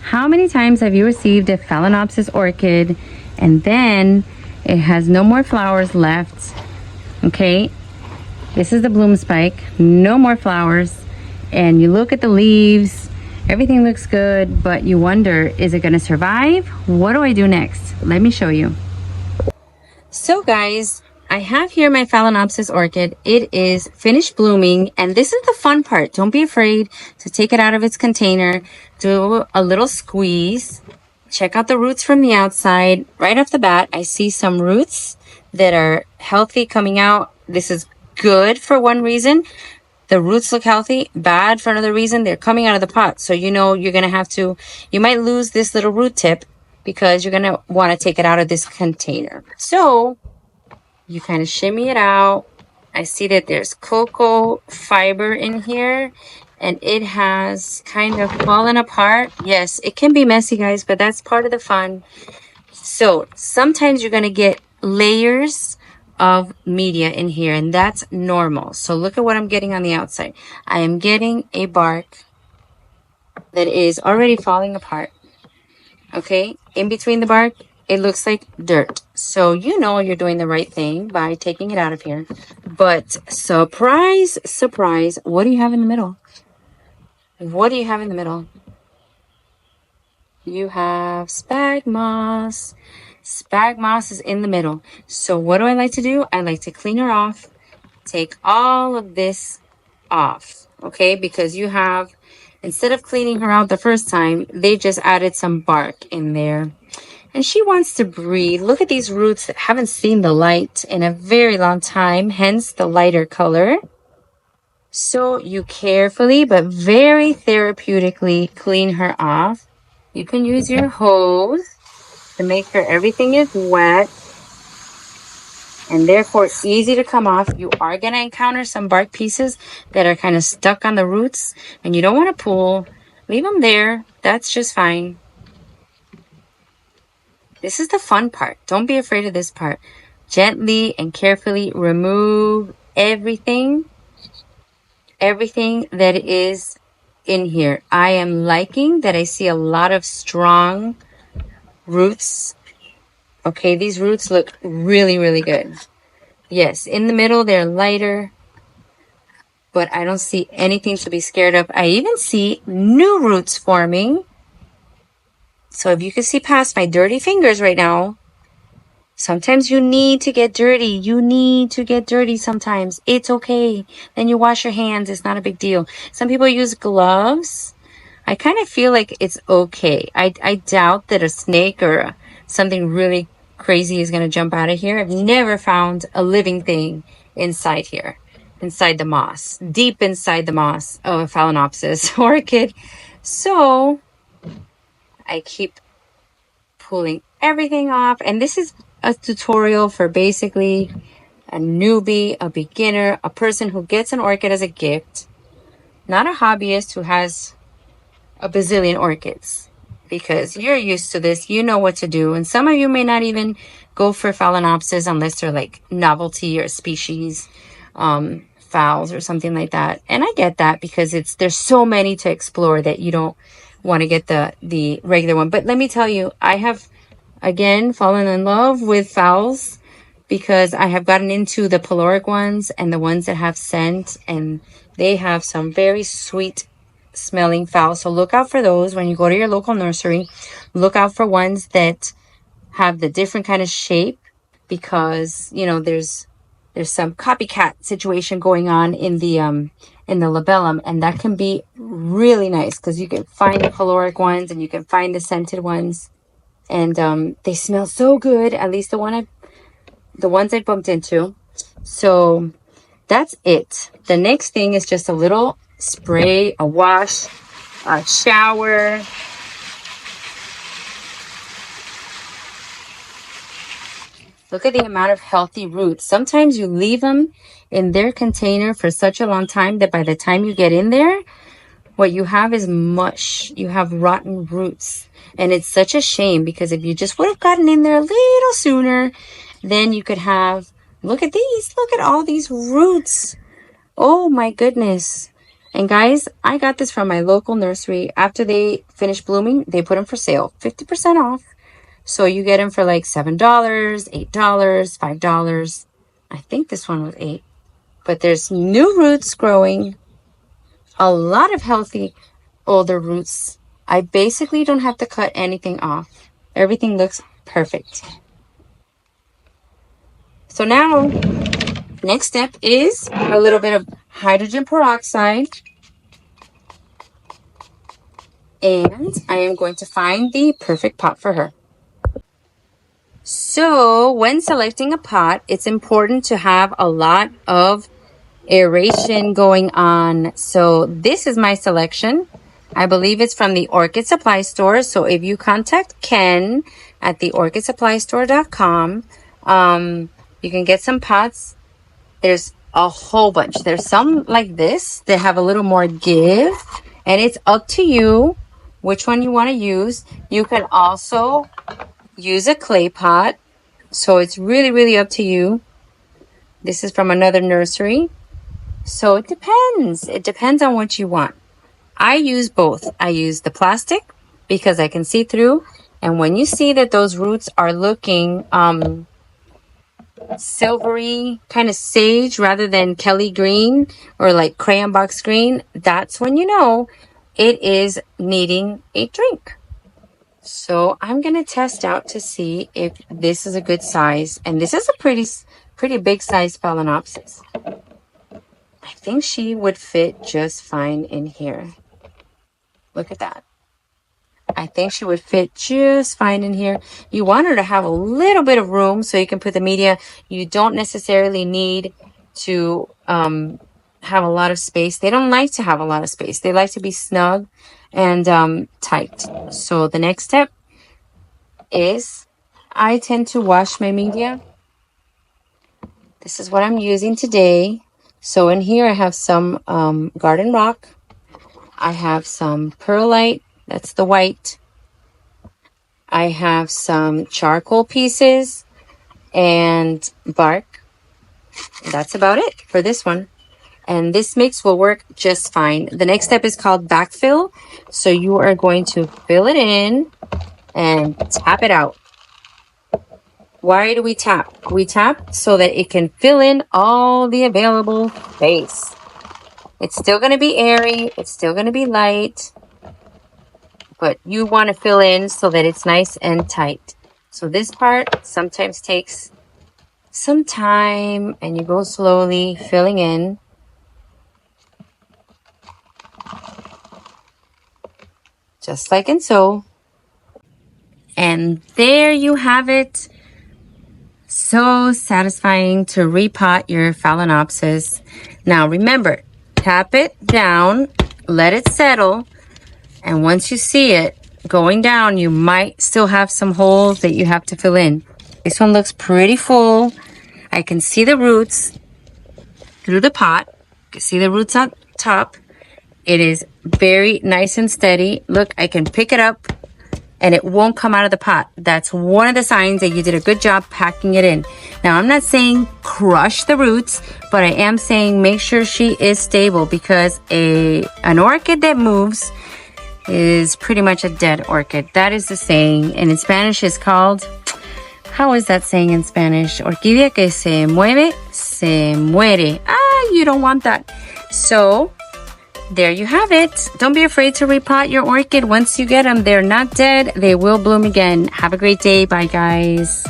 How many times have you received a phalaenopsis orchid and then it has no more flowers left? Okay, this is the bloom spike, no more flowers, and you look at the leaves, everything looks good, but you wonder, is it going to survive? What do I do next? Let me show you. So guys, I have here my phalaenopsis orchid. It is finished blooming, and this is the fun part. Don't be afraid to take it out of its container, do a little squeeze, check out the roots from the outside. Right off the bat, I see some roots that are healthy coming out. This is good for one reason. The roots look healthy. Bad for another reason. They're coming out of the pot. So you know you're going to have to, you might lose this little root tip because you're going to want to take it out of this container. So you kind of shimmy it out. I see that there's cocoa fiber in here and it has kind of fallen apart. Yes, it can be messy, guys, but that's part of the fun. So sometimes you're going to get layers of media in here, and that's normal. So look at what I'm getting on the outside. I am getting a bark that is already falling apart. Okay, in between the bark, it looks like dirt. So you know you're doing the right thing by taking it out of here. But surprise, surprise, what do you have in the middle? What do you have in the middle? You have spag moss. Spag moss is in the middle. So what do I like to do? I like to clean her off. Take all of this off. Okay, because you have, instead of cleaning her out the first time, they just added some bark in there. And she wants to breathe. Look at these roots that haven't seen the light in a very long time, hence the lighter color. So you carefully but very therapeutically clean her off. You can use your hose to make sure everything is wet and therefore easy to come off. You are going to encounter some bark pieces that are kind of stuck on the roots and you don't want to pull. Leave them there. That's just fine. This is the fun part. Don't be afraid of this part. Gently and carefully remove everything that is in here. I am liking that I see a lot of strong roots. Okay, these roots look really, really good. Yes, in the middle they're lighter, but I don't see anything to be scared of. I even see new roots forming. So if you can see past my dirty fingers right now, sometimes you need to get dirty. You need to get dirty sometimes. It's okay. Then you wash your hands. It's not a big deal. Some people use gloves. I kind of feel like it's okay. I doubt that a snake or something really crazy is going to jump out of here. I've never found a living thing inside here, inside the moss, deep inside the moss of a phalaenopsis orchid. So I keep pulling everything off. And this is a tutorial for basically a newbie, a beginner, a person who gets an orchid as a gift, not a hobbyist who has a bazillion orchids, because you're used to this. You know what to do. And some of you may not even go for phalaenopsis unless they're like novelty or species phals or something like that. And I get that because there's so many to explore that you don't want to get the regular one. But let me tell you, I have again fallen in love with phals because I have gotten into the peloric ones and the ones that have scent, and they have some very sweet smelling phals. So look out for those when you go to your local nursery. Look out for ones that have the different kind of shape, because you know there's some copycat situation going on in the labellum, and that can be really nice because you can find the caloric ones and you can find the scented ones, and they smell so good. At least the ones I bumped into. So that's it. The next thing is just a little spray, a wash, a shower. Look at the amount of healthy roots. Sometimes you leave them in their container for such a long time that by the time you get in there, what you have is mush. You have rotten roots. And it's such a shame, because if you just would have gotten in there a little sooner, then you could have, look at these. Look at all these roots. Oh my goodness. And guys, I got this from my local nursery. After they finish blooming, they put them for sale, 50% off. So you get them for like $7, $8, $5. I think this one was $8. But there's new roots growing. A lot of healthy older roots. I basically don't have to cut anything off. Everything looks perfect. So now, next step is a little bit of hydrogen peroxide. And I am going to find the perfect pot for her. So when selecting a pot, it's important to have a lot of aeration going on. So this is my selection. I believe it's from the Orchid Supply Store. So if you contact Ken at the orchidsupply.store.com, you can get some pots. There's a whole bunch. There's some like this that have a little more give, and it's up to you which one you want to use. You can also use a clay pot. So it's really, really up to you. This is from another nursery. So it depends. It depends on what you want. I use both. I use the plastic because I can see through. And when you see that those roots are looking silvery, kind of sage rather than Kelly green or like crayon box green, that's when you know it is needing a drink. So I'm going to test out to see if this is a good size. And this is a pretty big size phalaenopsis. I think she would fit just fine in here. Look at that. I think she would fit just fine in here. You want her to have a little bit of room so you can put the media. You don't necessarily need to have a lot of space. They don't like to have a lot of space. They like to be snug and tight. So the next step is I tend to wash my media. This is what I'm using today. So in here I have some garden rock. I have some perlite. That's the white. I have some charcoal pieces and bark. That's about it for this one. And this mix will work just fine. The next step is called backfill. So you are going to fill it in and tap it out. Why do we tap? We tap so that it can fill in all the available space. It's still going to be airy. It's still going to be light. But you want to fill in so that it's nice and tight. So this part sometimes takes some time and you go slowly filling in. Just like and so. And there you have it. So satisfying to repot your phalaenopsis. Now remember, tap it down, let it settle. And once you see it going down, you might still have some holes that you have to fill in. This one looks pretty full. I can see the roots through the pot. You can see the roots on top. It is very nice and steady. Look, I can pick it up and it won't come out of the pot. That's one of the signs that you did a good job packing it in. Now, I'm not saying crush the roots, but I am saying make sure she is stable because an orchid that moves is pretty much a dead orchid. That is the saying. And in Spanish is called, how is that saying in Spanish? Orquídea que se mueve, se muere. You don't want that. So there you have it. Don't be afraid to repot your orchid. Once you get them, they're not dead. They will bloom again. Have a great day. Bye, guys.